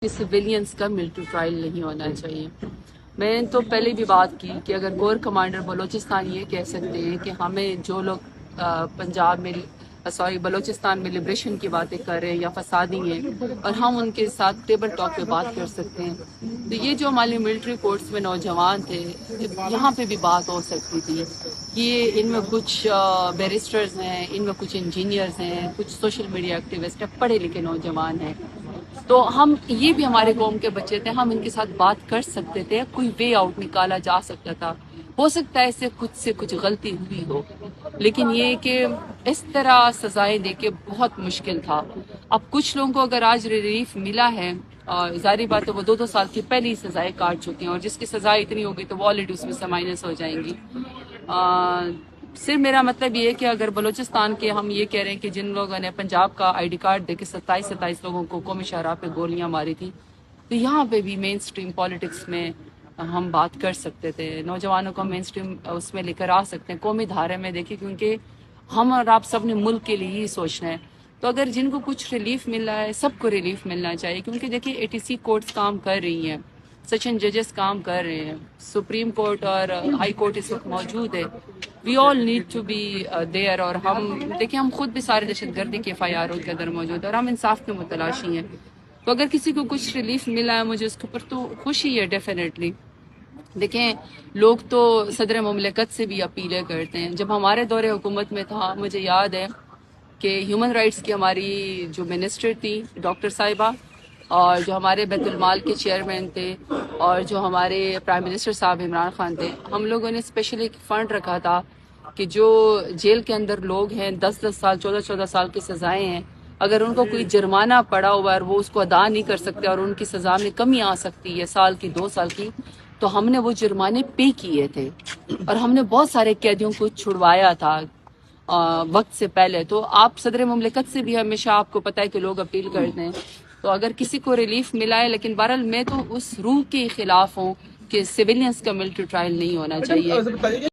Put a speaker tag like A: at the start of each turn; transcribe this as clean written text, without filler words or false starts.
A: کہ سویلینز کا military trial نہیں ہونا چاہیے۔ میں نے تو پہلے بھی بات کی کہ اگر کور کمانڈر بلوچستان یہ کہہ سکتے ہیں کہ ہمیں جو لوگ پنجاب میں بلوچستان میں لبریشن کی باتیں کر رہے ہیں یا فسادی ہیں اور ہم ان کے ساتھ ٹیبل ٹاک پہ بات کر سکتے ہیں، تو یہ جو ہمارے ملٹری کورٹس میں نوجوان تھے یہاں پہ بھی بات ہو سکتی تھی کہ ان میں کچھ بیرسٹرز ہیں، ان میں کچھ انجینئرز ہیں، کچھ سوشل میڈیا ایکٹیوسٹ ہیں، پڑھے لکھے نوجوان ہیں، تو ہم یہ بھی ہمارے قوم کے بچے تھے، ہم ان کے ساتھ بات کر سکتے تھے، کوئی وے آؤٹ نکالا جا سکتا تھا۔ ہو سکتا ہے اس سے کچھ غلطی ہوئی ہو، لیکن یہ کہ اس طرح سزائیں دے کے بہت مشکل تھا۔ اب کچھ لوگوں کو اگر آج ریلیف ملا ہے، ظاہری بات ہے وہ 2 سال کی پہلی سزائیں کاٹ چکی ہیں، اور جس کی سزا اتنی ہوگی تو وہ آلریڈی اس میں سے مائنس ہو جائیں گی۔ صرف میرا مطلب یہ ہے کہ اگر بلوچستان کے ہم یہ کہہ رہے ہیں کہ جن لوگوں نے پنجاب کا آئی ڈی کارڈ دے کے 27 لوگوں کو قومی شاہراہ پہ گولیاں ماری تھی، تو یہاں پہ بھی مین سٹریم پالیٹکس میں ہم بات کر سکتے تھے، نوجوانوں کو مین سٹریم اس میں لے کر آ سکتے ہیں، قومی دھارے میں دیکھیں، کیونکہ ہم اور آپ سب نے ملک کے لیے ہی سوچنا ہے۔ تو اگر جن کو کچھ ریلیف مل رہا ہے سب کو ریلیف ملنا چاہیے، کیونکہ دیکھیں ATC کورٹس کام کر رہی ہیں، سیشن ججز کام کر رہے ہیں، سپریم کورٹ اور ہائی کورٹ اس وقت موجود ہے۔ We all need to be there, اور ہم دیکھیں ہم خود بھی سارے دہشت گردی کے FIR کے اندر موجود ہیں اور ہم انصاف کے متلاشی ہیں۔ تو اگر کسی کو کچھ ریلیف ملا ہے مجھے اس کے اوپر تو خوشی ہے ڈیفینیٹلی۔ دیکھیں لوگ تو صدر مملکت سے بھی اپیلیں کرتے ہیں۔ جب ہمارے دور حکومت میں تھا مجھے یاد ہے کہ ہیومن رائٹس کی ہماری جو منسٹر تھی ڈاکٹر صاحبہ، اور جو ہمارے بیت المال کے چیئرمین تھے، اور جو ہمارے پرائم منسٹر صاحب عمران خان تھے، ہم لوگوں نے اسپیشلی ایک فنڈ رکھا تھا کہ جو جیل کے اندر لوگ ہیں 10 سال 14 سال کی سزائیں ہیں، اگر ان کو کوئی جرمانہ پڑا ہوا ہے اور وہ اس کو ادا نہیں کر سکتے اور ان کی سزا میں کمی آ سکتی ہے سال کی 2 سال کی، تو ہم نے وہ جرمانے پے کیے تھے اور ہم نے بہت سارے قیدیوں کو چھڑوایا تھا وقت سے پہلے۔ تو آپ صدر مملکت سے بھی ہمیشہ آپ کو پتہ ہے کہ لوگ اپیل کرتے ہیں، تو اگر کسی کو ریلیف ملا ہے، لیکن بہرحال میں تو اس روح کے خلاف ہوں کہ سویلینز کا ملٹری ٹرائل نہیں ہونا چاہیے۔